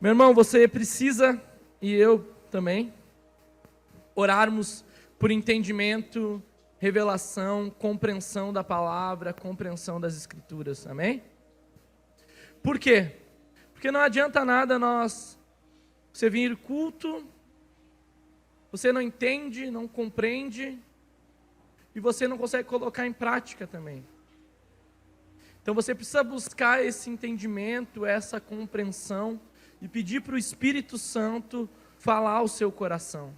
Meu irmão, você precisa, e eu também, orarmos por entendimento, revelação, compreensão da palavra, compreensão das escrituras, amém? Por quê? Porque não adianta nada você vir culto, você não entende, não compreende, e você não consegue colocar em prática também. Então você precisa buscar esse entendimento, essa compreensão, e pedir para o Espírito Santo falar ao seu coração.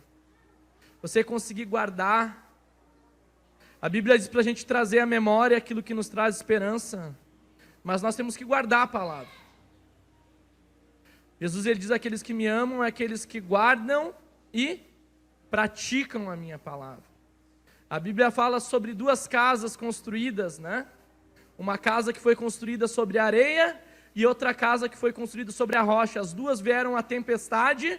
Você conseguir guardar. A Bíblia diz para a gente trazer à memória aquilo que nos traz esperança, mas nós temos que guardar a palavra. Jesus ele diz: aqueles que me amam, é aqueles que guardam e praticam a minha palavra. A Bíblia fala sobre duas casas construídas, né? Uma casa que foi construída sobre a areia e outra casa que foi construída sobre a rocha. As duas vieram a tempestade,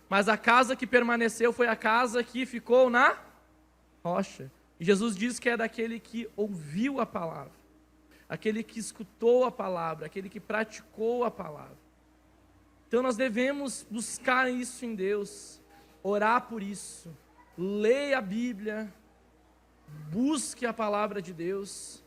mas a casa que permaneceu foi a casa que ficou na rocha. E Jesus diz que é daquele que ouviu a palavra, aquele que escutou a palavra, aquele que praticou a palavra. Então nós devemos buscar isso em Deus, orar por isso, leia a Bíblia, busque a palavra de Deus,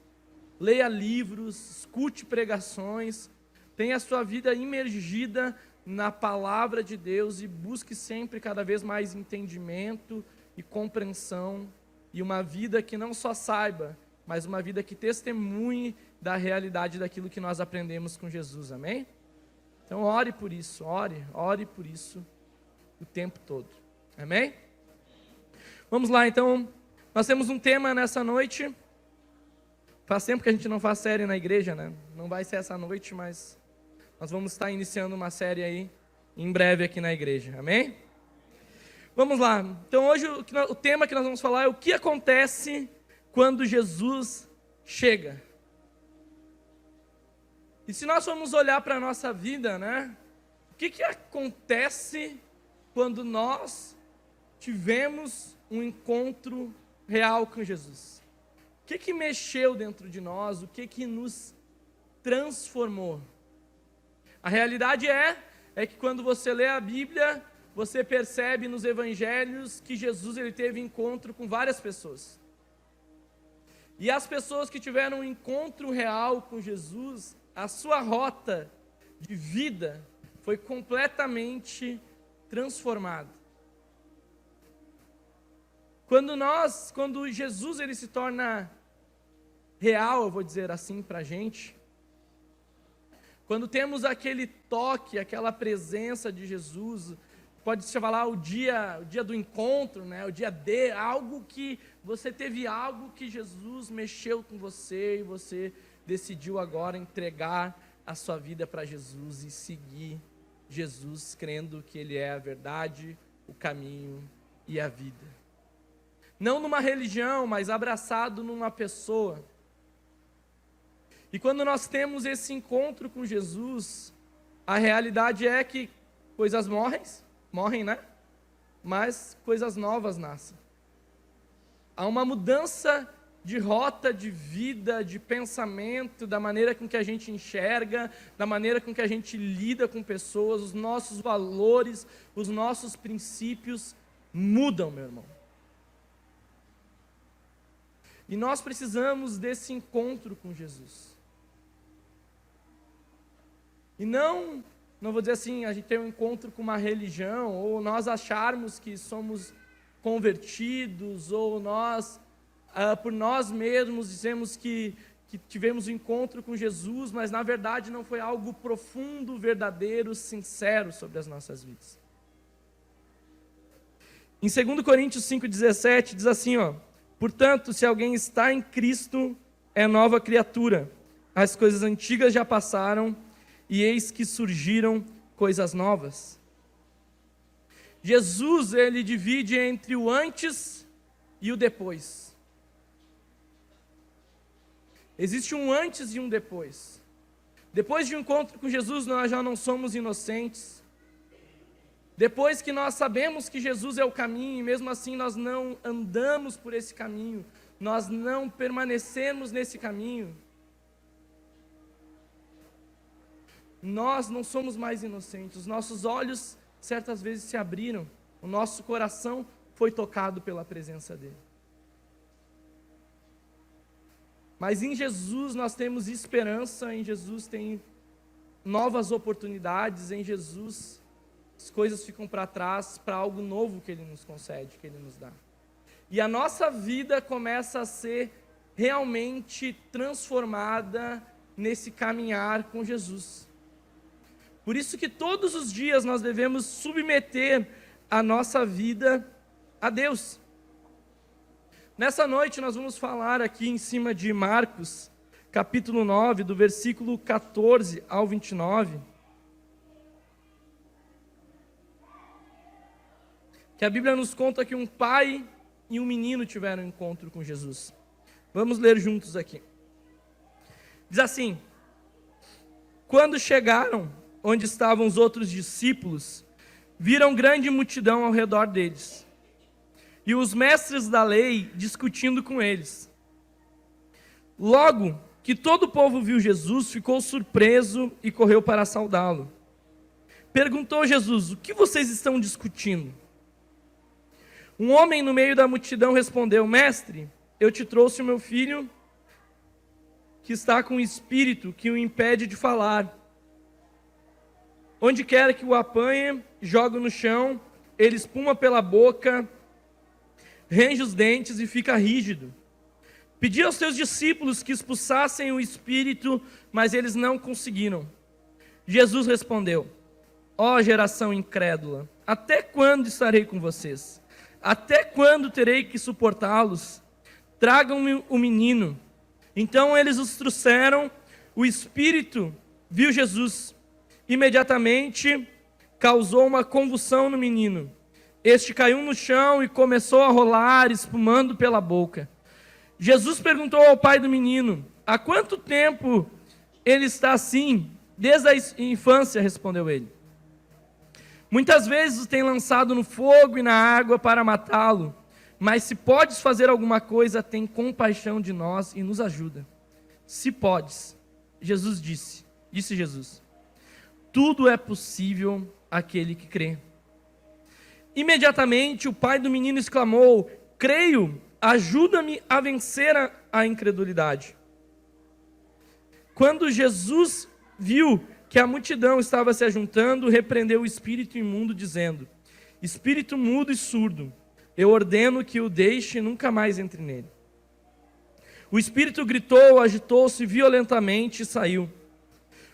leia livros, escute pregações, tenha a sua vida imergida na palavra de Deus e busque sempre cada vez mais entendimento e compreensão, e uma vida que não só saiba, mas uma vida que testemunhe da realidade daquilo que nós aprendemos com Jesus, amém? Então ore por isso, ore por isso o tempo todo, amém? Vamos lá então, nós temos um tema nessa noite. Faz tempo que a gente não faz série na igreja, né? Não vai ser essa noite, mas nós vamos estar iniciando uma série aí em breve aqui na igreja, amém? Vamos lá, então hoje o tema que nós vamos falar é o que acontece quando Jesus chega. E se nós formos olhar para a nossa vida, né? O que acontece quando nós tivemos um encontro real com Jesus? O que mexeu dentro de nós? O que nos transformou? A realidade é que quando você lê a Bíblia, você percebe nos evangelhos que Jesus ele teve encontro com várias pessoas. E as pessoas que tiveram um encontro real com Jesus, a sua rota de vida foi completamente transformada. Quando Jesus ele se torna real, eu vou dizer assim para a gente, quando temos aquele toque, aquela presença de Jesus, pode se falar o dia do encontro, né? O dia D, algo que você teve algo que Jesus mexeu com você e você decidiu agora entregar a sua vida para Jesus e seguir Jesus, crendo que Ele é a verdade, o caminho e a vida. Não numa religião, mas abraçado numa pessoa. E quando nós temos esse encontro com Jesus, a realidade é que coisas morrem, né? Mas coisas novas nascem. Há uma mudança de rota, de vida, de pensamento, da maneira com que a gente enxerga, da maneira com que a gente lida com pessoas, os nossos valores, os nossos princípios mudam, meu irmão. E nós precisamos desse encontro com Jesus. E não vou dizer assim, a gente tem um encontro com uma religião, ou nós acharmos que somos convertidos, ou nós, por nós mesmos, dizemos que tivemos um encontro com Jesus, mas na verdade não foi algo profundo, verdadeiro, sincero sobre as nossas vidas. Em 2 Coríntios 5,17 diz assim, portanto, se alguém está em Cristo, é nova criatura, as coisas antigas já passaram, e eis que surgiram coisas novas. Jesus, ele divide entre o antes e o depois. Existe um antes e um depois. Depois de um encontro com Jesus, nós já não somos inocentes. Depois que nós sabemos que Jesus é o caminho, e mesmo assim nós não andamos por esse caminho, nós não permanecemos nesse caminho, nós não somos mais inocentes. Os nossos olhos certas vezes se abriram, o nosso coração foi tocado pela presença dele. Mas em Jesus nós temos esperança, em Jesus tem novas oportunidades, em Jesus as coisas ficam para trás para algo novo que ele nos concede, que ele nos dá. E a nossa vida começa a ser realmente transformada nesse caminhar com Jesus. Por isso que todos os dias nós devemos submeter a nossa vida a Deus. Nessa noite nós vamos falar aqui em cima de Marcos, capítulo 9, do versículo 14 ao 29. Que a Bíblia nos conta que um pai e um menino tiveram um encontro com Jesus. Vamos ler juntos aqui. Diz assim: quando chegaram onde estavam os outros discípulos, viram grande multidão ao redor deles, e os mestres da lei discutindo com eles. Logo que todo o povo viu Jesus, ficou surpreso e correu para saudá-lo. Perguntou Jesus: o que vocês estão discutindo? Um homem no meio da multidão respondeu: mestre, eu te trouxe o meu filho, que está com um espírito que o impede de falar. Onde quer que o apanhe, joga no chão, ele espuma pela boca, range os dentes e fica rígido. Pedi aos seus discípulos que expulsassem o espírito, mas eles não conseguiram. Jesus respondeu: ó geração incrédula, até quando estarei com vocês? Até quando terei que suportá-los? Tragam-me o menino. Então eles os trouxeram, o espírito viu Jesus. Imediatamente causou uma convulsão no menino. Este caiu no chão e começou a rolar, espumando pela boca. Jesus perguntou ao pai do menino: há quanto tempo ele está assim? Desde a infância, respondeu ele. Muitas vezes o tem lançado no fogo e na água para matá-lo. Mas se podes fazer alguma coisa, tem compaixão de nós e nos ajuda. Se podes, Jesus disse Jesus: tudo é possível àquele que crê. Imediatamente o pai do menino exclamou: creio, ajuda-me a vencer a incredulidade. Quando Jesus viu que a multidão estava se ajuntando, repreendeu o espírito imundo, dizendo: espírito mudo e surdo, eu ordeno que o deixe e nunca mais entre nele. O espírito gritou, agitou-se violentamente e saiu.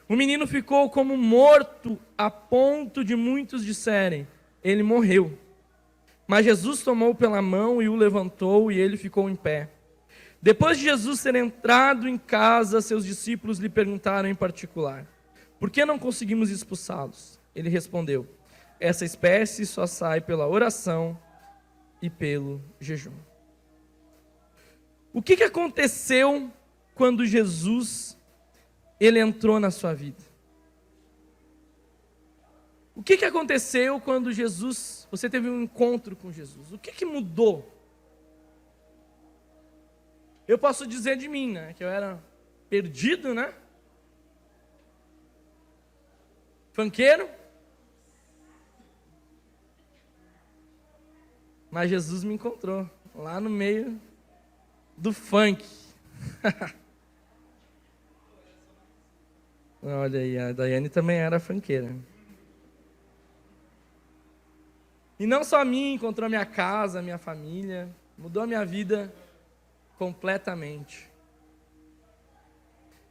O menino ficou como morto, a ponto de muitos disserem: ele morreu. Mas Jesus tomou pela mão e o levantou, e ele ficou em pé. Depois de Jesus ter entrado em casa, seus discípulos lhe perguntaram em particular: por que não conseguimos expulsá-los? Ele respondeu: essa espécie só sai pela oração e pelo jejum. O que aconteceu quando Jesus ele entrou na sua vida? O que aconteceu quando você teve um encontro com Jesus? O que mudou? Eu posso dizer de mim, né, que eu era perdido, né? Funkeiro. Mas Jesus me encontrou lá no meio do funk. Olha aí, a Daiane também era funkeira. E não só a mim, encontrou minha casa, minha família, mudou a minha vida completamente.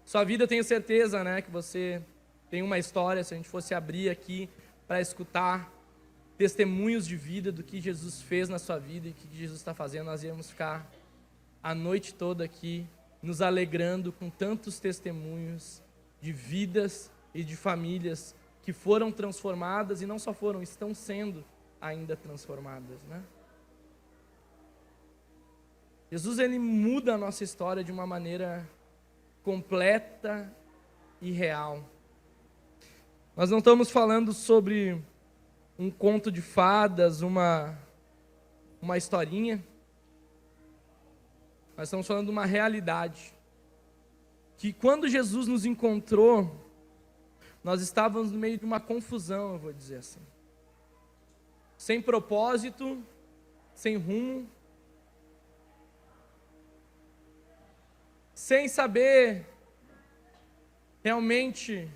Sua vida, eu tenho certeza, né, que você tem uma história. Se a gente fosse abrir aqui para escutar testemunhos de vida do que Jesus fez na sua vida e o que Jesus está fazendo, nós íamos ficar a noite toda aqui nos alegrando com tantos testemunhos de vidas e de famílias que foram transformadas, e não só foram, estão sendo ainda transformadas, né? Jesus, ele muda a nossa história de uma maneira completa e real. Nós não estamos falando sobre um conto de fadas, uma historinha. Nós estamos falando de uma realidade. Que quando Jesus nos encontrou, nós estávamos no meio de uma confusão, eu vou dizer assim. Sem propósito, sem rumo, sem saber realmente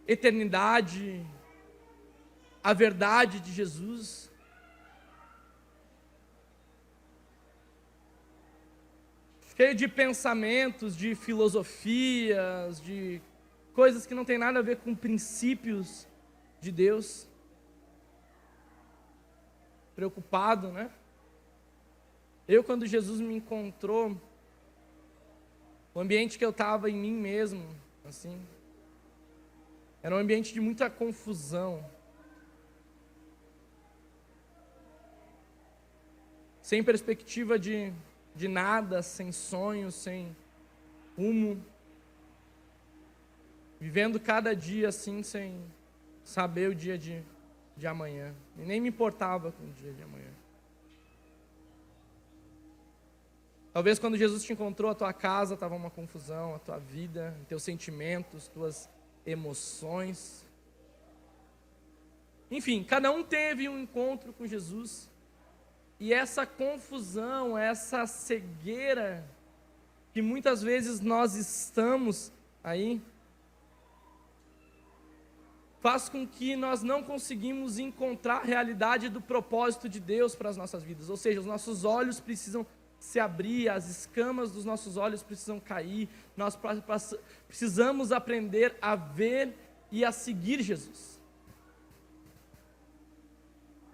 eternidade, a verdade de Jesus. Cheio de pensamentos, de filosofias, de coisas que não tem nada a ver com princípios de Deus. Preocupado, né? Quando Jesus me encontrou, o ambiente que eu estava em mim mesmo, assim, era um ambiente de muita confusão. Sem perspectiva de nada, sem sonho, sem rumo. Vivendo cada dia assim, sem saber o dia de amanhã. E nem me importava com o dia de amanhã. Talvez quando Jesus te encontrou, a tua casa estava uma confusão, a tua vida, teus sentimentos, tuas emoções. Enfim, cada um teve um encontro com Jesus. E essa confusão, essa cegueira que muitas vezes nós estamos aí, faz com que nós não conseguimos encontrar a realidade do propósito de Deus para as nossas vidas. Ou seja, os nossos olhos precisam se abrir, as escamas dos nossos olhos precisam cair, nós precisamos aprender a ver e a seguir Jesus.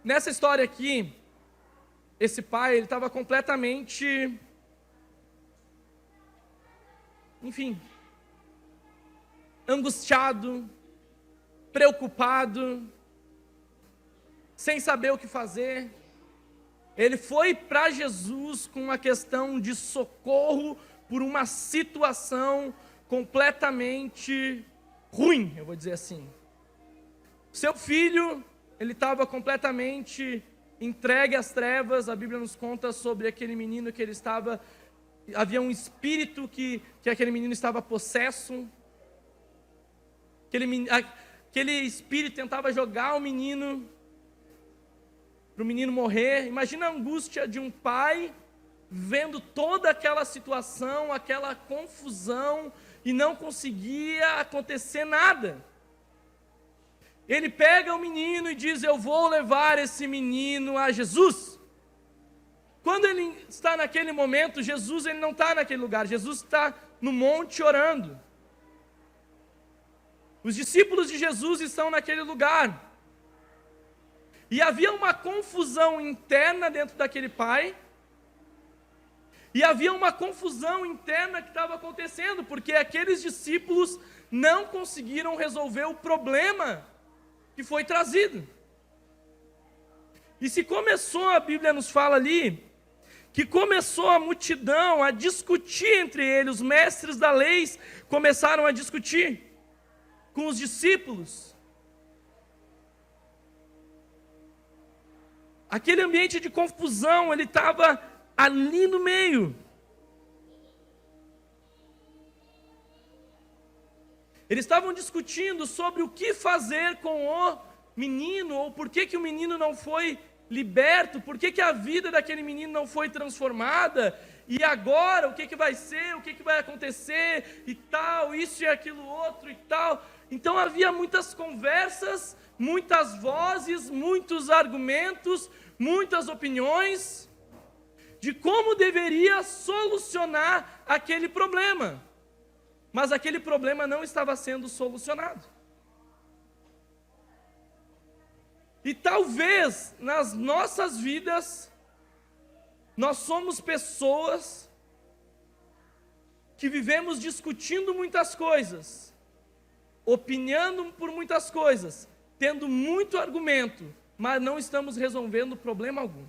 Nessa história aqui, esse pai, ele estava completamente, angustiado, preocupado, sem saber o que fazer. Ele foi para Jesus com uma questão de socorro por uma situação completamente ruim, eu vou dizer assim. Seu filho, ele estava completamente entregue às trevas. A Bíblia nos conta sobre aquele menino que ele estava, havia um espírito que aquele menino estava possesso. Aquele espírito tentava jogar o menino, para o menino morrer. Imagina a angústia de um pai, vendo toda aquela situação, aquela confusão, e não conseguia acontecer nada. Ele pega o menino e diz: eu vou levar esse menino a Jesus. Quando ele está naquele momento, Jesus ele não está naquele lugar, Jesus está no monte orando. Os discípulos de Jesus estão naquele lugar. E havia uma confusão interna dentro daquele pai. E havia uma confusão interna que estava acontecendo, porque aqueles discípulos não conseguiram resolver o problema que foi trazido. E se começou, a Bíblia nos fala ali, que começou a multidão a discutir entre eles, os mestres da lei começaram a discutir com os discípulos. Aquele ambiente de confusão, ele estava ali no meio. Eles estavam discutindo sobre o que fazer com o menino, ou por que o menino não foi liberto, por que a vida daquele menino não foi transformada, e agora o que vai ser, o que vai acontecer, e tal, isso e aquilo outro e tal. Então havia muitas conversas, muitas vozes, muitos argumentos, muitas opiniões, de como deveria solucionar aquele problema. Mas aquele problema não estava sendo solucionado. E talvez nas nossas vidas, nós somos pessoas que vivemos discutindo muitas coisas, opinando por muitas coisas, tendo muito argumento, mas não estamos resolvendo problema algum.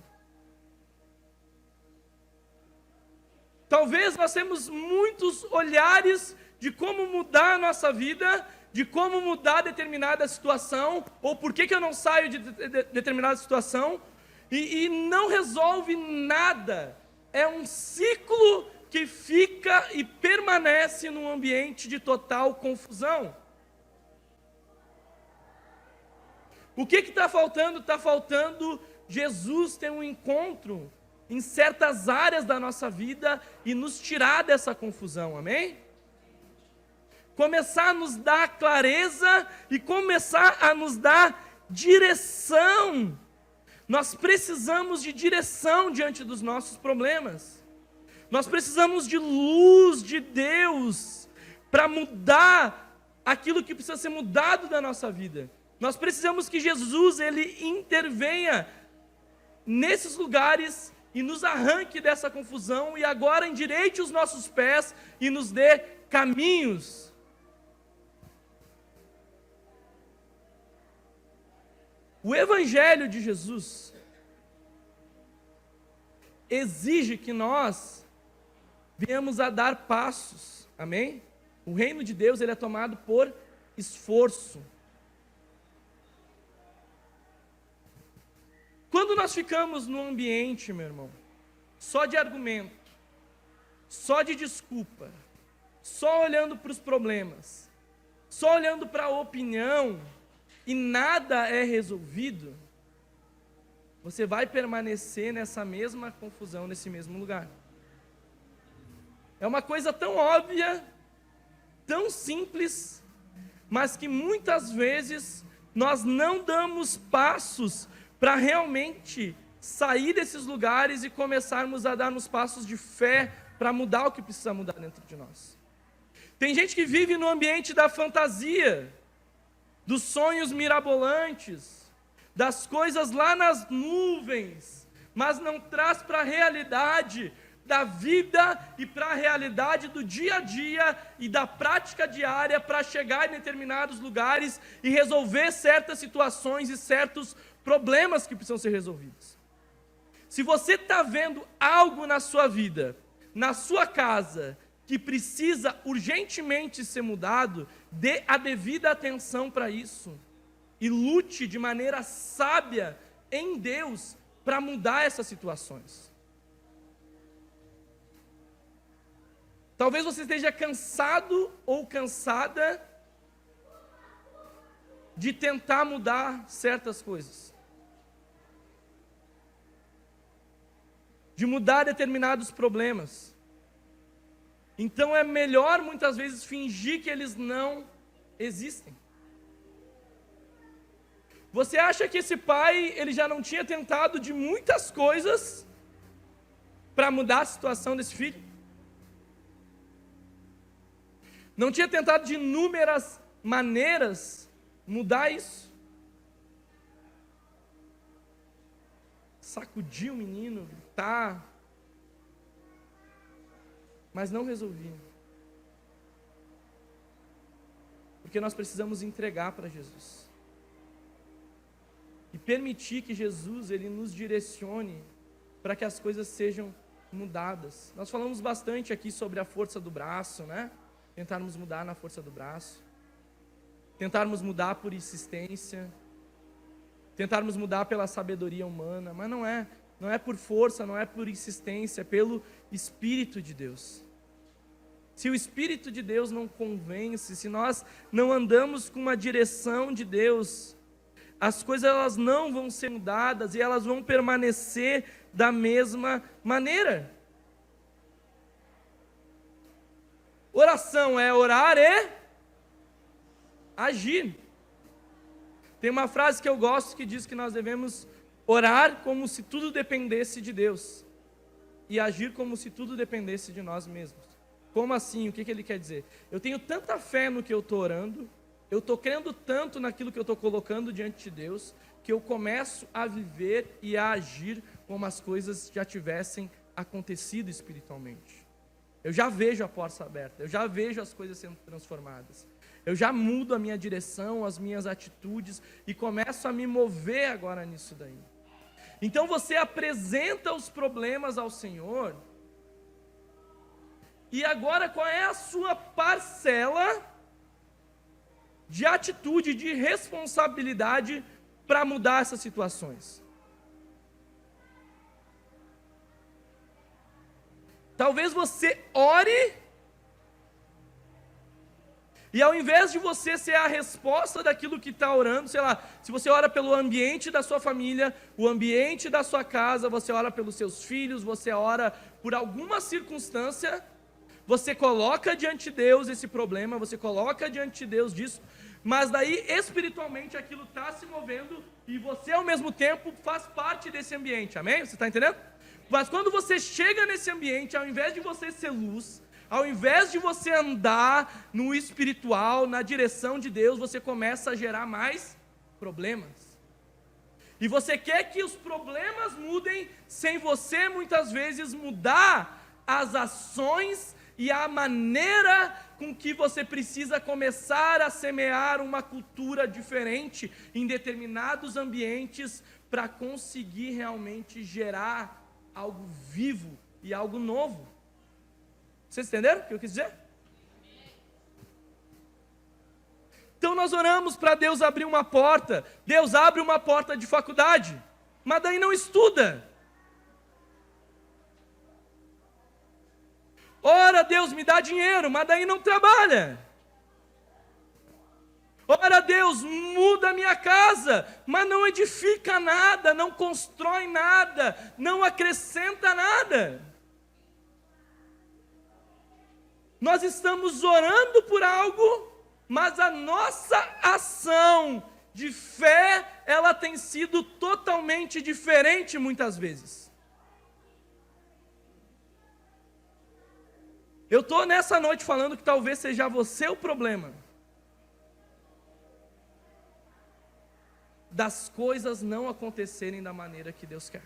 Talvez nós temos muitos olhares de como mudar a nossa vida, de como mudar determinada situação, ou por que eu não saio de determinada situação, e não resolve nada. É um ciclo que fica e permanece num ambiente de total confusão. O que está faltando? Está faltando Jesus ter um encontro em certas áreas da nossa vida e nos tirar dessa confusão, amém? Começar a nos dar clareza e começar a nos dar direção. Nós precisamos de direção diante dos nossos problemas. Nós precisamos de luz de Deus para mudar aquilo que precisa ser mudado da nossa vida. Nós precisamos que Jesus, ele intervenha nesses lugares e nos arranque dessa confusão e agora endireite os nossos pés e nos dê caminhos. O Evangelho de Jesus exige que nós venhamos a dar passos, amém? O reino de Deus, ele é tomado por esforço. Quando nós ficamos num ambiente, meu irmão, só de argumento, só de desculpa, só olhando para os problemas, só olhando para a opinião, e nada é resolvido, você vai permanecer nessa mesma confusão, nesse mesmo lugar. É uma coisa tão óbvia, tão simples, mas que muitas vezes nós não damos passos para realmente sair desses lugares e começarmos a dar uns passos de fé para mudar o que precisa mudar dentro de nós. Tem gente que vive no ambiente da fantasia, dos sonhos mirabolantes, das coisas lá nas nuvens, mas não traz para a realidade da vida e para a realidade do dia a dia e da prática diária para chegar em determinados lugares e resolver certas situações e certos problemas que precisam ser resolvidos. Se você está vendo algo na sua vida, na sua casa, que precisa urgentemente ser mudado, dê a devida atenção para isso e lute de maneira sábia em Deus para mudar essas situações. Talvez você esteja cansado ou cansada de tentar mudar certas coisas, de mudar determinados problemas. Então é melhor muitas vezes fingir que eles não existem. Você acha que esse pai, ele já não tinha tentado de muitas coisas para mudar a situação desse filho? Não tinha tentado de inúmeras maneiras mudar isso? Sacudir o menino, gritar, mas não resolvi. Porque nós precisamos entregar para Jesus. E permitir que Jesus, ele nos direcione para que as coisas sejam mudadas. Nós falamos bastante aqui sobre a força do braço, né? Tentarmos mudar na força do braço. Tentarmos mudar por insistência. Tentarmos mudar pela sabedoria humana. Mas não é por força, não é por insistência, é pelo Espírito de Deus. Se o Espírito de Deus não convence, se nós não andamos com uma direção de Deus, as coisas elas não vão ser mudadas e elas vão permanecer da mesma maneira. Oração é orar e agir. Tem uma frase que eu gosto que diz que nós devemos orar como se tudo dependesse de Deus e agir como se tudo dependesse de nós mesmos. Como assim? O que ele quer dizer? Eu tenho tanta fé no que eu estou orando, eu estou crendo tanto naquilo que eu estou colocando diante de Deus, que eu começo a viver e a agir como as coisas já tivessem acontecido espiritualmente. Eu já vejo a porta aberta, eu já vejo as coisas sendo transformadas. Eu já mudo a minha direção, as minhas atitudes e começo a me mover agora nisso daí. Então você apresenta os problemas ao Senhor. E agora qual é a sua parcela de atitude, de responsabilidade para mudar essas situações? Talvez você ore, e ao invés de você ser a resposta daquilo que está orando, sei lá, se você ora pelo ambiente da sua família, o ambiente da sua casa, você ora pelos seus filhos, você ora por alguma circunstância, você coloca diante de Deus esse problema, você coloca diante de Deus disso, mas daí espiritualmente aquilo está se movendo e você ao mesmo tempo faz parte desse ambiente, amém? Você está entendendo? Mas quando você chega nesse ambiente, ao invés de você ser luz, ao invés de você andar no espiritual, na direção de Deus, você começa a gerar mais problemas. E você quer que os problemas mudem sem você muitas vezes mudar as ações e a maneira com que você precisa começar a semear uma cultura diferente em determinados ambientes para conseguir realmente gerar algo vivo e algo novo. Vocês entenderam o que eu quis dizer? Então nós oramos para Deus abrir uma porta. Deus abre uma porta de faculdade, mas daí não estuda. Ora, Deus, me dá dinheiro, mas daí não trabalha. Ora, Deus, muda a minha casa, mas não edifica nada, não constrói nada, não acrescenta nada. Nós estamos orando por algo, mas a nossa ação de fé, ela tem sido totalmente diferente muitas vezes. Eu estou nessa noite falando que talvez seja você o problema das coisas não acontecerem da maneira que Deus quer.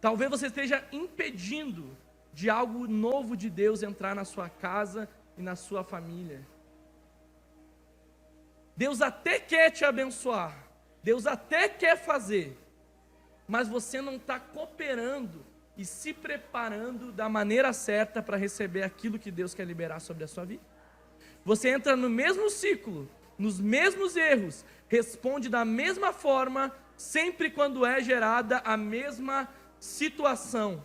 Talvez você esteja impedindo de algo novo de Deus entrar na sua casa e na sua família. Deus até quer te abençoar, Deus até quer fazer, mas você não está cooperando e se preparando da maneira certa para receber aquilo que Deus quer liberar sobre a sua vida. Você entra no mesmo ciclo, nos mesmos erros, responde da mesma forma, sempre quando é gerada a mesma situação.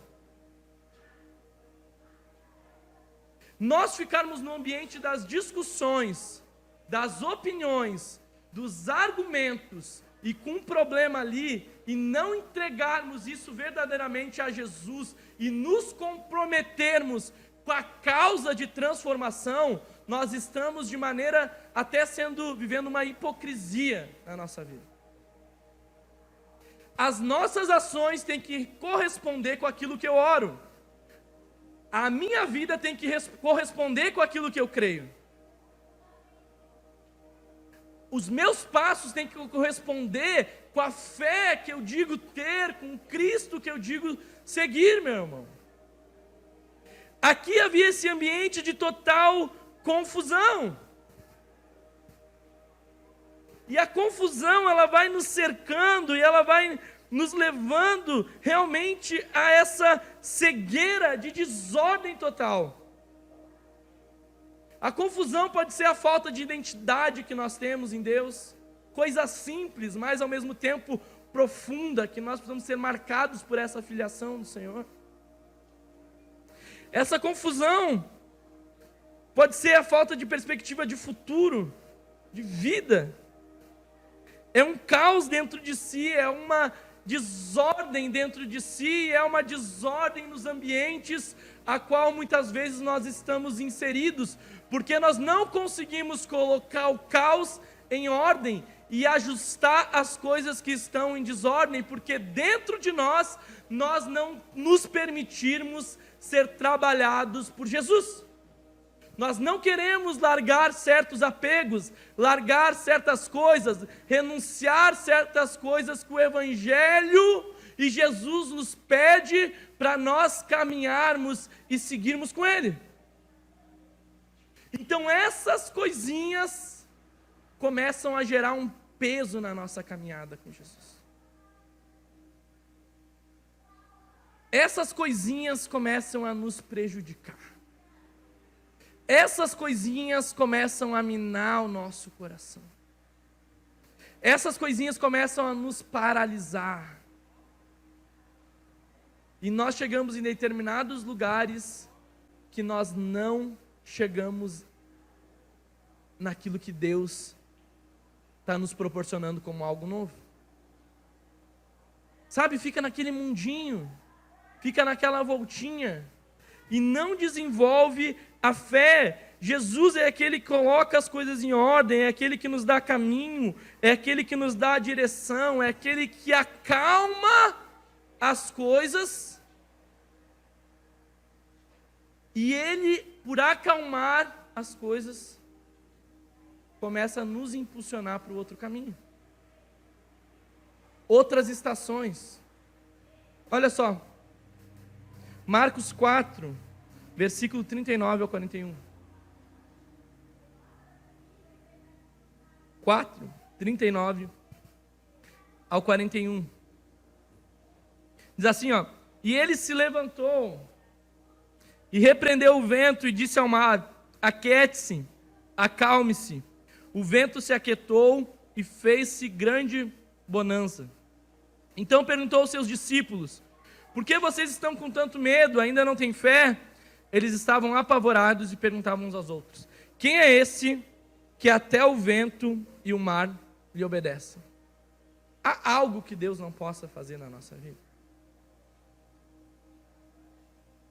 Nós ficarmos no ambiente das discussões, das opiniões, dos argumentos, e com um problema ali, e não entregarmos isso verdadeiramente a Jesus, e nos comprometermos com a causa de transformação, nós estamos de maneira, até vivendo uma hipocrisia na nossa vida. As nossas ações têm que corresponder com aquilo que eu oro. A minha vida tem que corresponder com aquilo que eu creio. Os meus passos têm que corresponder com a fé que eu digo ter, com o Cristo que eu digo seguir, meu irmão. Aqui havia esse ambiente de total confusão. E a confusão, ela vai nos cercando e ela vai nos levando realmente a essa cegueira de desordem total. A confusão pode ser a falta de identidade que nós temos em Deus, coisa simples, mas ao mesmo tempo profunda, que nós precisamos ser marcados por essa filiação do Senhor. Essa confusão pode ser a falta de perspectiva de futuro, de vida. É um caos dentro de si, é uma desordem dentro de si, é uma desordem nos ambientes a qual muitas vezes nós estamos inseridos, porque nós não conseguimos colocar o caos em ordem e ajustar as coisas que estão em desordem, porque dentro de nós não nos permitirmos ser trabalhados por Jesus. Nós não queremos largar certos apegos, largar certas coisas, renunciar certas coisas que o Evangelho e Jesus nos pede para nós caminharmos e seguirmos com Ele. Então essas coisinhas começam a gerar um peso na nossa caminhada com Jesus. Essas coisinhas começam a nos prejudicar. Essas coisinhas começam a minar o nosso coração. essas coisinhas começam a nos paralisar. E nós chegamos em determinados lugares que nós não chegamos naquilo que Deus está nos proporcionando como algo novo. Sabe, fica naquele mundinho, fica naquela voltinha, e não desenvolve a fé. Jesus é aquele que coloca as coisas em ordem, é aquele que nos dá caminho, é aquele que nos dá direção, é aquele que acalma as coisas. E Ele, por acalmar as coisas, começa a nos impulsionar para o outro caminho. Outras estações. Olha só. Marcos 4, versículo 39 ao 41. 4, 39 ao 41. Diz assim, ó: e ele se levantou e repreendeu o vento e disse ao mar: aquiete-se, acalme-se. O vento se aquietou e fez-se grande bonança. Então perguntou aos seus discípulos: por que vocês estão com tanto medo? Ainda não têm fé? Eles estavam apavorados e perguntavam uns aos outros: quem é esse que até o vento e o mar lhe obedecem? Há algo que Deus não possa fazer na nossa vida?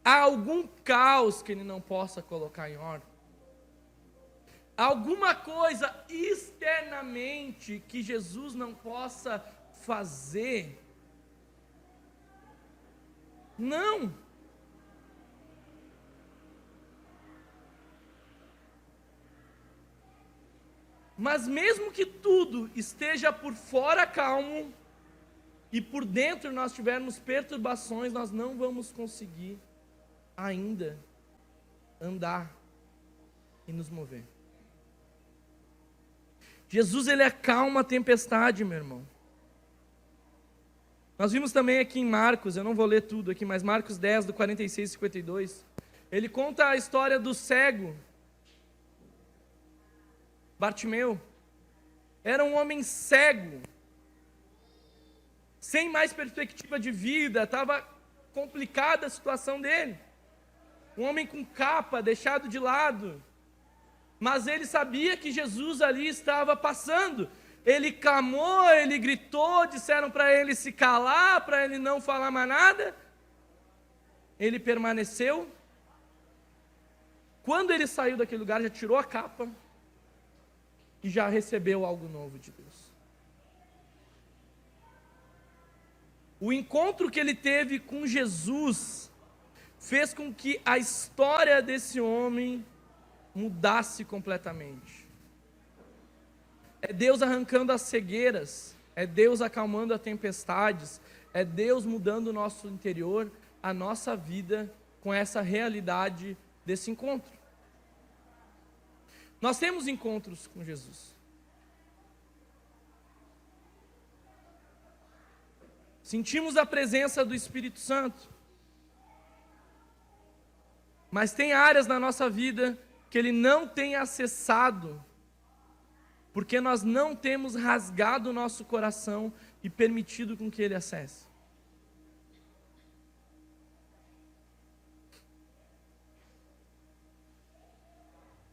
Há algum caos que Ele não possa colocar em ordem? Alguma coisa externamente que Jesus não possa fazer? Não. Mas mesmo que tudo esteja por fora calmo e por dentro nós tivermos perturbações, nós não vamos conseguir ainda andar e nos mover. Jesus, Ele acalma a tempestade, meu irmão. Nós vimos também aqui em Marcos, eu não vou ler tudo aqui, mas Marcos 10, do 46 e 52, ele conta a história do cego, Bartimeu. Era um homem cego, sem mais perspectiva de vida, estava complicada a situação dele. Um homem com capa, deixado de lado, mas ele sabia que Jesus ali estava passando. Ele clamou, ele gritou, disseram para ele se calar, para ele não falar mais nada. Ele permaneceu. Quando ele saiu daquele lugar, já tirou a capa e já recebeu algo novo de Deus. O encontro que ele teve com Jesus fez com que a história desse homem mudasse completamente. É Deus arrancando as cegueiras, é Deus acalmando as tempestades, é Deus mudando o nosso interior, a nossa vida, com essa realidade desse encontro. Nós temos encontros com Jesus. Sentimos a presença do Espírito Santo. Mas tem áreas na nossa vida que Ele não tem acessado, porque nós não temos rasgado o nosso coração e permitido com que Ele acesse.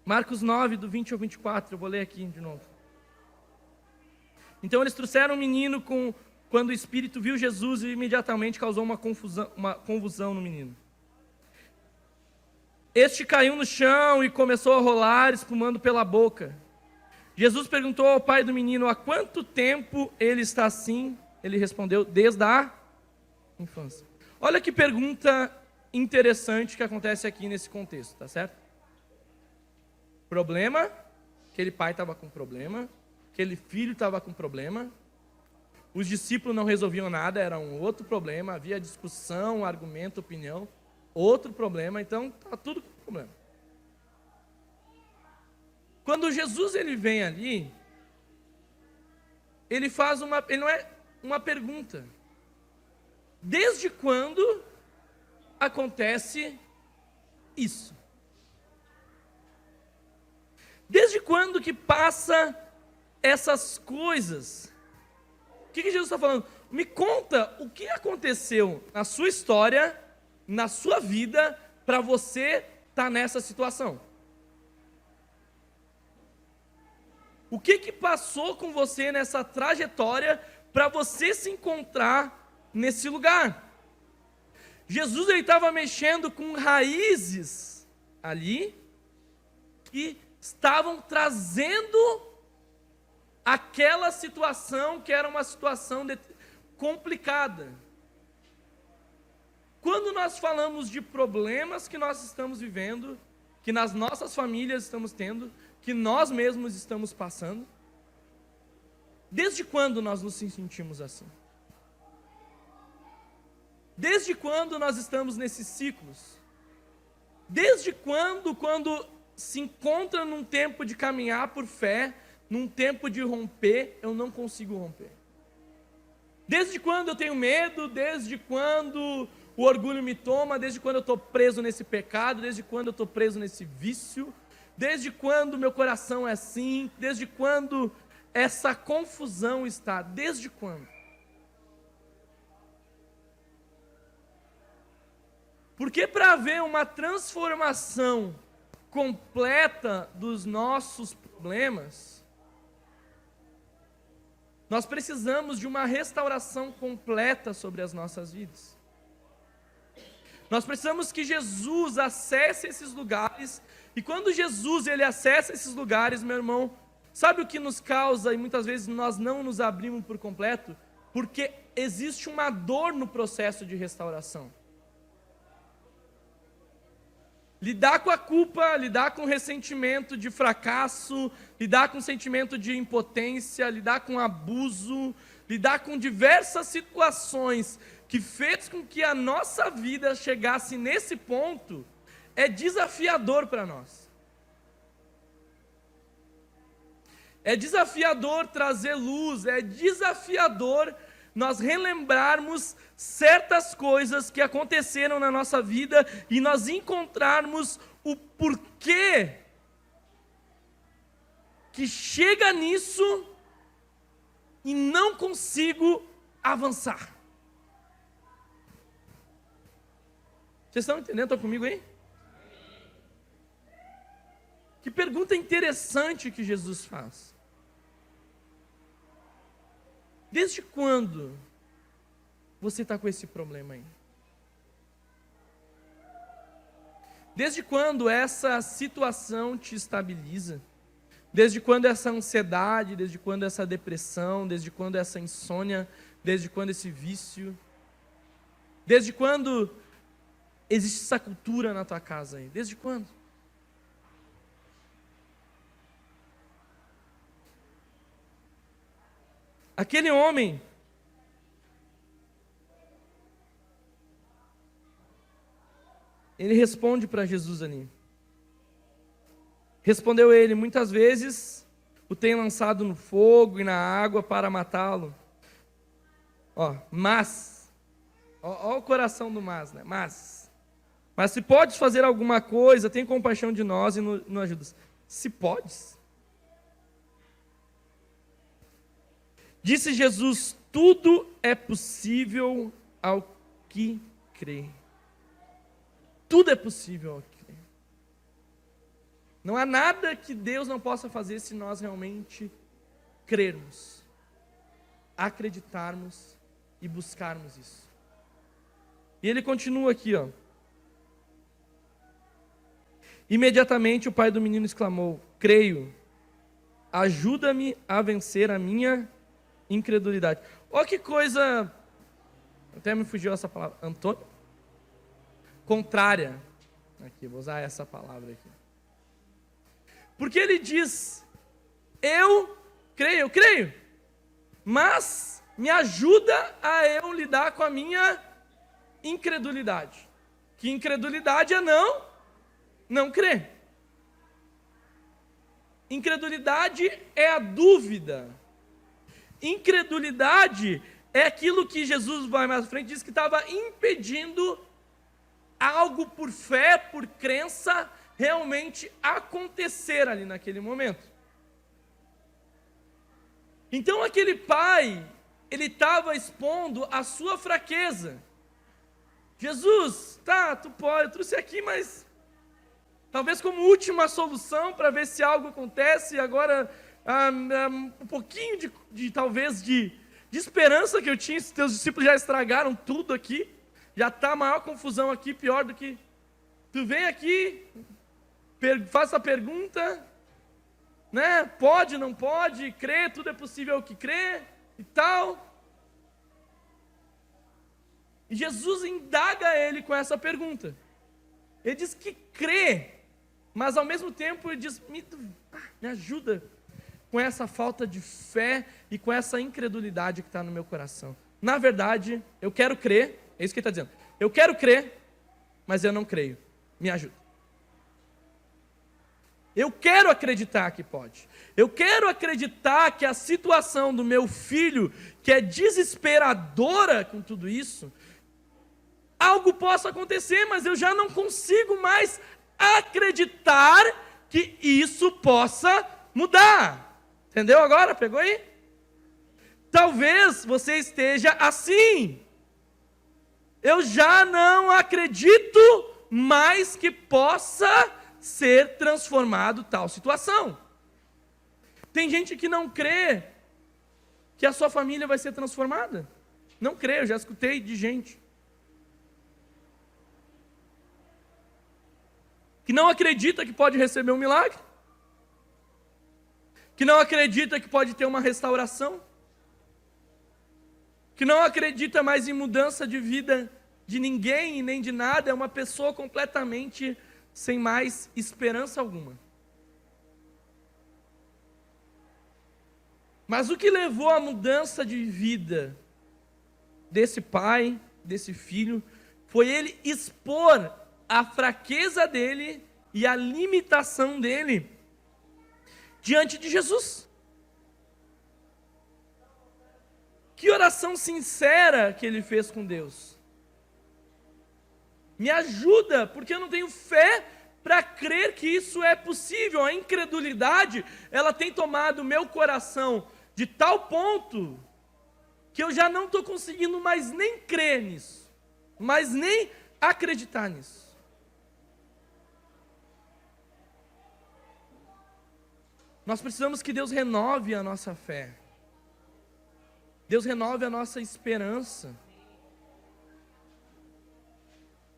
Marcos 9, do 20 ao 24, eu vou ler aqui de novo. Então eles trouxeram um menino quando o Espírito viu Jesus e imediatamente causou uma convulsão no menino. Este caiu no chão e começou a rolar, espumando pela boca. Jesus perguntou ao pai do menino: há quanto tempo ele está assim? Ele respondeu: desde a infância. Olha que pergunta interessante que acontece aqui nesse contexto, tá certo? Problema, aquele pai estava com problema, aquele filho estava com problema, os discípulos não resolviam nada, era um outro problema, havia discussão, argumento, opinião, outro problema, então está tudo com problema. Quando Jesus ele vem ali, ele não é uma pergunta. Desde quando acontece isso? Desde quando que passa essas coisas, o que Jesus está falando? Me conta o que aconteceu na sua história, na sua vida, para você estar nessa situação. O que passou com você nessa trajetória para você se encontrar nesse lugar? Jesus estava mexendo com raízes ali que estavam trazendo aquela situação que era uma situação complicada. Quando nós falamos de problemas que nós estamos vivendo, que nas nossas famílias estamos tendo, que nós mesmos estamos passando, desde quando nós nos sentimos assim? Desde quando nós estamos nesses ciclos? Desde quando se encontra num tempo de caminhar por fé, num tempo de romper, eu não consigo romper? Desde quando eu tenho medo? Desde quando o orgulho me toma? Desde quando eu estou preso nesse pecado? Desde quando eu estou preso nesse vício? Desde quando meu coração é assim? Desde quando essa confusão está? Desde quando? Porque para haver uma transformação completa dos nossos problemas, nós precisamos de uma restauração completa sobre as nossas vidas. Nós precisamos que Jesus acesse esses lugares, e quando Jesus ele acessa esses lugares, meu irmão, sabe o que nos causa, e muitas vezes nós não nos abrimos por completo? Porque existe uma dor no processo de restauração. Lidar com a culpa, lidar com o ressentimento de fracasso, lidar com o sentimento de impotência, lidar com abuso, lidar com diversas situações que fez com que a nossa vida chegasse nesse ponto, é desafiador para nós. É desafiador trazer luz, é desafiador nós relembrarmos certas coisas que aconteceram na nossa vida e nós encontrarmos o porquê que chega nisso e não consigo avançar. Vocês estão entendendo? Estão comigo aí? Que pergunta interessante que Jesus faz. Desde quando você está com esse problema aí? Desde quando essa situação te estabiliza? Desde quando essa ansiedade, desde quando essa depressão, desde quando essa insônia, desde quando esse vício? Desde quando existe essa cultura na tua casa aí? Desde quando? Aquele homem, ele responde para Jesus ali. Respondeu ele: muitas vezes o tem lançado no fogo e na água para matá-lo. Mas o coração do mas, né? Mas se podes fazer alguma coisa, tem compaixão de nós e nos ajudas. Se podes. Disse Jesus: tudo é possível ao que crê. Tudo é possível ao que crê. Não há nada que Deus não possa fazer se nós realmente crermos, acreditarmos e buscarmos isso. E ele continua aqui, Imediatamente o pai do menino exclamou: creio, ajuda-me a vencer a minha incredulidade. Olha que coisa, até me fugiu essa palavra, Antônio? Contrária. Aqui, vou usar essa palavra aqui. Porque ele diz: eu creio, mas me ajuda a eu lidar com a minha incredulidade. Que incredulidade é não crer. Incredulidade é a dúvida. Incredulidade é aquilo que Jesus vai mais à frente, diz que estava impedindo algo por fé, por crença, realmente acontecer ali naquele momento. Então aquele pai, ele estava expondo a sua fraqueza. Jesus, tá, tu pode, eu trouxe aqui, mas talvez como última solução para ver se algo acontece. Agora, um pouquinho talvez de esperança que eu tinha, se teus discípulos já estragaram tudo aqui, já está a maior confusão aqui, pior do que... Tu vem aqui, faça a pergunta, né? Pode, não pode, crê, tudo é possível que crê e tal. E Jesus indaga ele com essa pergunta. Ele diz que crê, mas ao mesmo tempo ele diz, me ajuda com essa falta de fé e com essa incredulidade que está no meu coração. Na verdade, eu quero crer, é isso que ele está dizendo. Eu quero crer, mas eu não creio. Me ajuda. Eu quero acreditar que pode. Eu quero acreditar que a situação do meu filho, que é desesperadora com tudo isso, algo possa acontecer, mas eu já não consigo mais acreditar que isso possa mudar. Entendeu agora? Pegou aí? Talvez você esteja assim. Eu já não acredito mais que possa ser transformado tal situação. Tem gente que não crê que a sua família vai ser transformada. Não crê, eu já escutei de gente. Que não acredita que pode receber um milagre. Que não acredita que pode ter uma restauração. Que não acredita mais em mudança de vida de ninguém e nem de nada. É uma pessoa completamente sem mais esperança alguma. Mas o que levou à mudança de vida desse pai, desse filho, foi ele expor a fraqueza dele e a limitação dele diante de Jesus. Que oração sincera que ele fez com Deus. Me ajuda, porque eu não tenho fé para crer que isso é possível. A incredulidade, ela tem tomado o meu coração de tal ponto que eu já não estou conseguindo mais nem crer nisso, mas nem acreditar nisso. Nós precisamos que Deus renove a nossa fé. Deus renove a nossa esperança.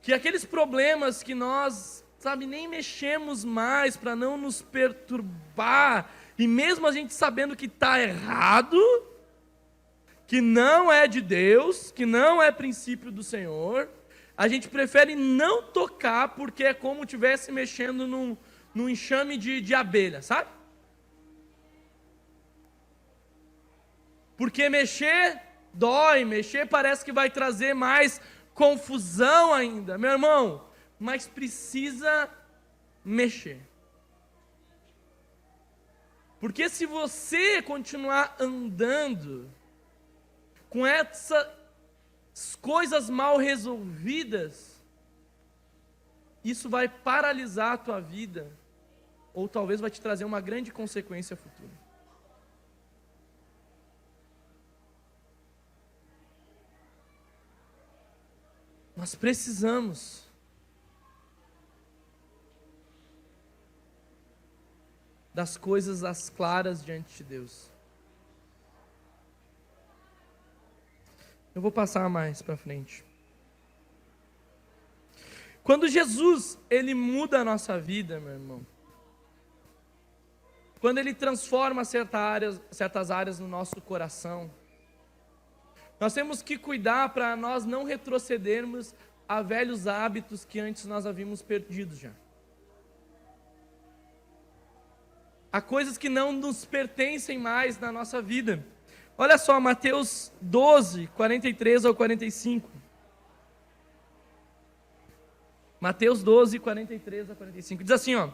Que aqueles problemas que nós, nem mexemos mais para não nos perturbar, e mesmo a gente sabendo que está errado, que não é de Deus, que não é princípio do Senhor, a gente prefere não tocar, porque é como se estivesse mexendo num enxame de abelha, sabe? Porque mexer dói, mexer parece que vai trazer mais confusão ainda. Meu irmão, mas precisa mexer. Porque se você continuar andando com essas coisas mal resolvidas, isso vai paralisar a tua vida, ou talvez vai te trazer uma grande consequência futura. Nós precisamos das coisas às claras diante de Deus. Eu vou passar mais para frente. Quando Jesus, ele muda a nossa vida, meu irmão. Quando ele transforma certas áreas no nosso coração, nós temos que cuidar para nós não retrocedermos a velhos hábitos que antes nós havíamos perdido já. Há coisas que não nos pertencem mais na nossa vida. Olha só, Mateus 12, 43 ao 45. Mateus 12, 43 a 45. Diz assim, ó.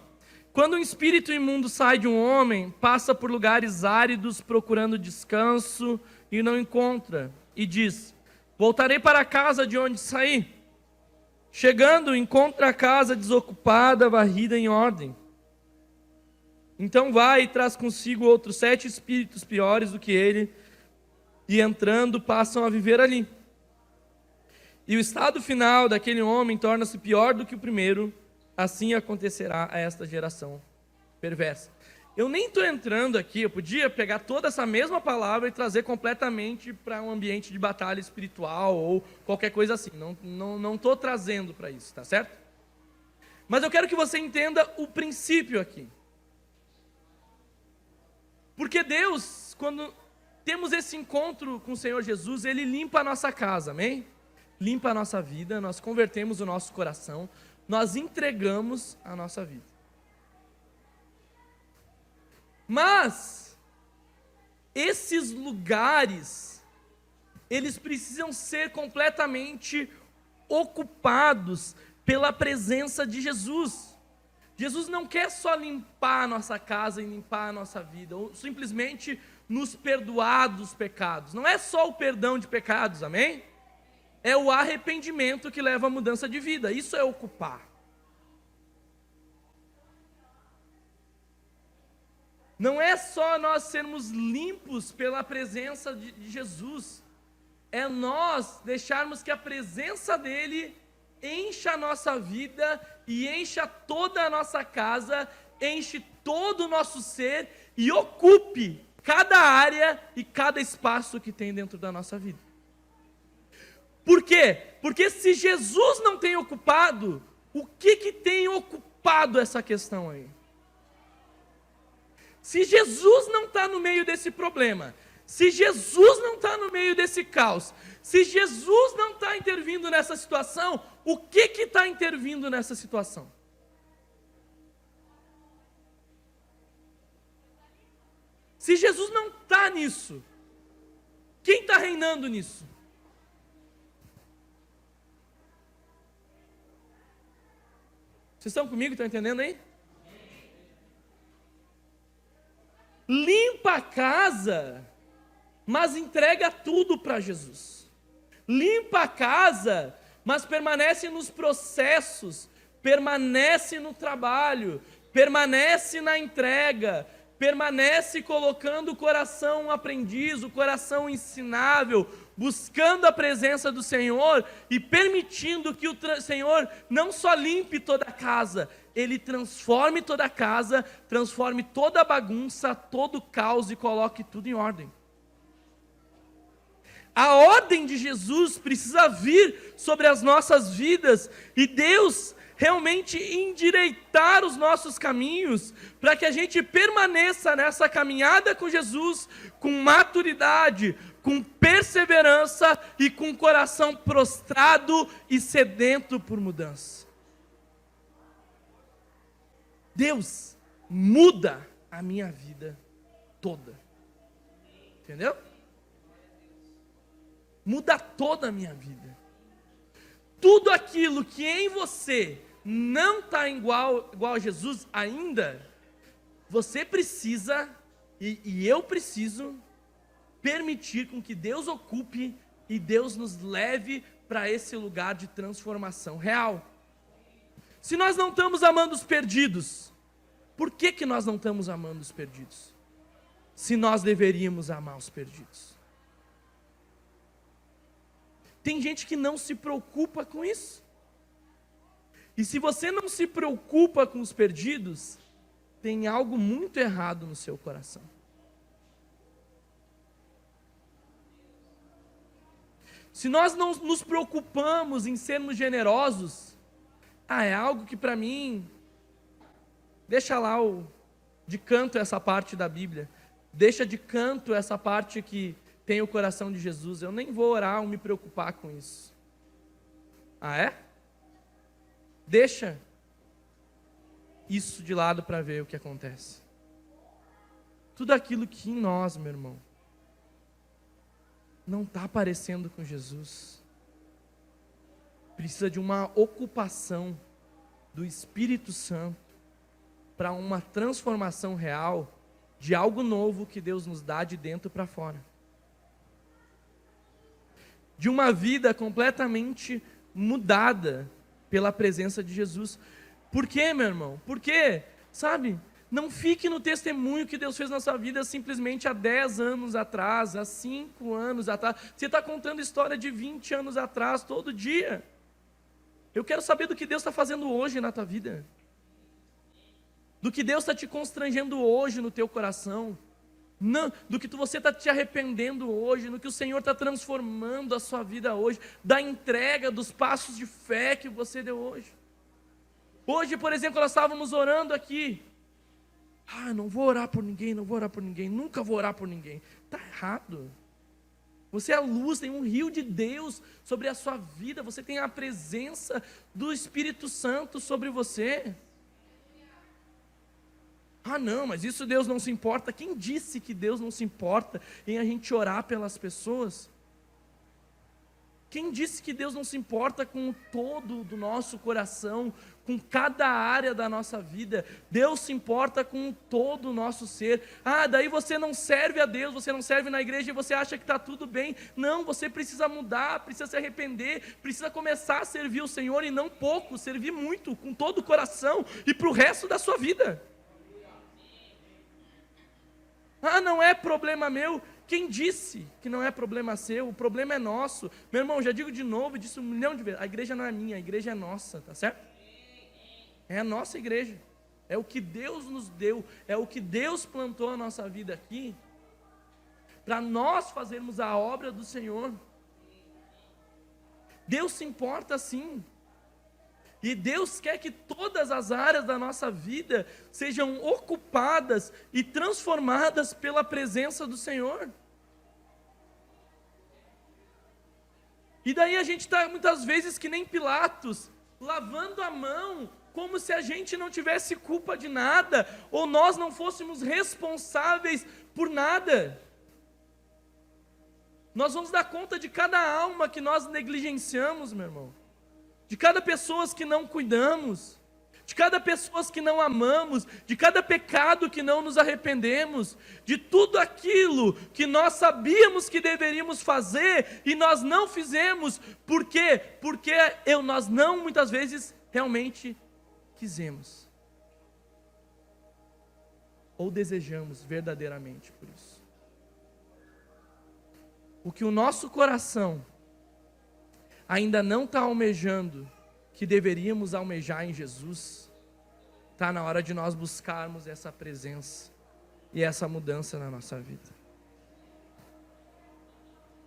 Quando um espírito imundo sai de um homem, passa por lugares áridos procurando descanso e não encontra. E diz, voltarei para a casa de onde saí. Chegando, encontra a casa desocupada, varrida em ordem. Então vai e traz consigo outros 7 espíritos piores do que ele, e entrando passam a viver ali. E o estado final daquele homem torna-se pior do que o primeiro, assim acontecerá a esta geração perversa. Eu nem estou entrando aqui, eu podia pegar toda essa mesma palavra e trazer completamente para um ambiente de batalha espiritual ou qualquer coisa assim. Não estou trazendo para isso, tá certo? Mas eu quero que você entenda o princípio aqui. Porque Deus, quando temos esse encontro com o Senhor Jesus, Ele limpa a nossa casa, amém? Limpa a nossa vida, nós convertemos o nosso coração, nós entregamos a nossa vida. Mas, esses lugares, eles precisam ser completamente ocupados pela presença de Jesus. Jesus não quer só limpar a nossa casa e limpar a nossa vida, ou simplesmente nos perdoar dos pecados. Não é só o perdão de pecados, amém? É o arrependimento que leva à mudança de vida. Isso é ocupar. Não é só nós sermos limpos pela presença de Jesus. É nós deixarmos que a presença dele encha a nossa vida e encha toda a nossa casa, enche todo o nosso ser e ocupe cada área e cada espaço que tem dentro da nossa vida. Por quê? Porque se Jesus não tem ocupado, o que tem ocupado essa questão aí? Se Jesus não está no meio desse problema, se Jesus não está no meio desse caos, se Jesus não está intervindo nessa situação, o que está intervindo nessa situação? Se Jesus não está nisso, quem está reinando nisso? Vocês estão comigo? Estão entendendo aí? Limpa a casa, mas entrega tudo para Jesus. Limpa a casa, mas permanece nos processos, permanece no trabalho, permanece na entrega, permanece colocando o coração aprendiz, o coração ensinável, buscando a presença do Senhor e permitindo que o Senhor não só limpe toda a casa, Ele transforme toda a casa, transforme toda a bagunça, todo o caos e coloque tudo em ordem. A ordem de Jesus precisa vir sobre as nossas vidas e Deus realmente endireitar os nossos caminhos, para que a gente permaneça nessa caminhada com Jesus, com maturidade, com perseverança e com o coração prostrado e sedento por mudança. Deus muda a minha vida toda. Entendeu? Muda toda a minha vida. Tudo aquilo que em você não está igual a Jesus ainda, você precisa, e eu preciso, permitir com que Deus ocupe e Deus nos leve para esse lugar de transformação real. Se nós não estamos amando os perdidos, por que nós não estamos amando os perdidos? Se nós deveríamos amar os perdidos. Tem gente que não se preocupa com isso. E se você não se preocupa com os perdidos, tem algo muito errado no seu coração. Se nós não nos preocupamos em sermos generosos, é algo que para mim, deixa lá de canto essa parte da Bíblia, deixa de canto essa parte que tem o coração de Jesus, eu nem vou orar ou me preocupar com isso. É? Deixa isso de lado para ver o que acontece. Tudo aquilo que em nós, meu irmão, não está parecendo com Jesus, precisa de uma ocupação do Espírito Santo para uma transformação real de algo novo que Deus nos dá de dentro para fora. De uma vida completamente mudada pela presença de Jesus. Por quê, meu irmão? Porque, sabe, Não fique no testemunho que Deus fez na sua vida simplesmente há 10 anos atrás, há 5 anos atrás. Você está contando história de 20 anos atrás, todo dia. Eu quero saber do que Deus está fazendo hoje na tua vida. Do que Deus está te constrangendo hoje no teu coração. Não, do que você está te arrependendo hoje, no que o Senhor está transformando a sua vida hoje, da entrega, dos passos de fé que você deu hoje. Hoje, por exemplo, nós estávamos orando aqui. Não vou orar por ninguém, não vou orar por ninguém, nunca vou orar por ninguém. Está errado. Você é a luz, tem um rio de Deus sobre a sua vida, você tem a presença do Espírito Santo sobre você. Não, mas isso Deus não se importa. Quem disse que Deus não se importa em a gente orar pelas pessoas? Quem disse que Deus não se importa com o todo do nosso coração, com cada área da nossa vida? Deus se importa com o todo o nosso ser. Daí você não serve a Deus, você não serve na igreja e você acha que está tudo bem. Não, você precisa mudar, precisa se arrepender, precisa começar a servir o Senhor e não pouco, servir muito, com todo o coração e para o resto da sua vida. Não é problema meu. Quem disse que não é problema seu? O problema é nosso. Meu irmão, já digo de novo, disse 1 milhão de vezes, a igreja não é minha, a igreja é nossa, tá certo? É a nossa igreja. É o que Deus nos deu, é o que Deus plantou na nossa vida aqui, para nós fazermos a obra do Senhor. Deus se importa sim. E Deus quer que todas as áreas da nossa vida sejam ocupadas e transformadas pela presença do Senhor. E daí a gente está muitas vezes que nem Pilatos, lavando a mão, como se a gente não tivesse culpa de nada, ou nós não fôssemos responsáveis por nada. Nós vamos dar conta de cada alma que nós negligenciamos, meu irmão. De cada pessoa que não cuidamos, de cada pessoa que não amamos, de cada pecado que não nos arrependemos, de tudo aquilo que nós sabíamos que deveríamos fazer e nós não fizemos. Por quê? Porque nós não, muitas vezes, realmente quisemos. Ou desejamos verdadeiramente por isso. O que o nosso coração ainda não está almejando, que deveríamos almejar em Jesus, está na hora de nós buscarmos essa presença e essa mudança na nossa vida.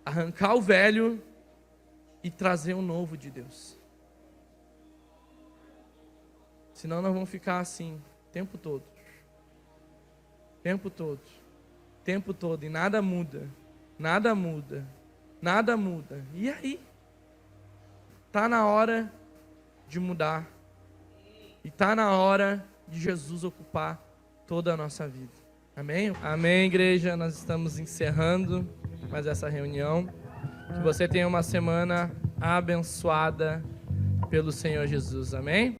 Arrancar o velho e trazer o novo de Deus. Senão nós vamos ficar assim o tempo todo. Tempo todo. Tempo todo. E nada muda. Nada muda. Nada muda. E aí? Está na hora de mudar. E está na hora de Jesus ocupar toda a nossa vida. Amém? Amém, igreja. Nós estamos encerrando mais essa reunião. Que você tenha uma semana abençoada pelo Senhor Jesus. Amém?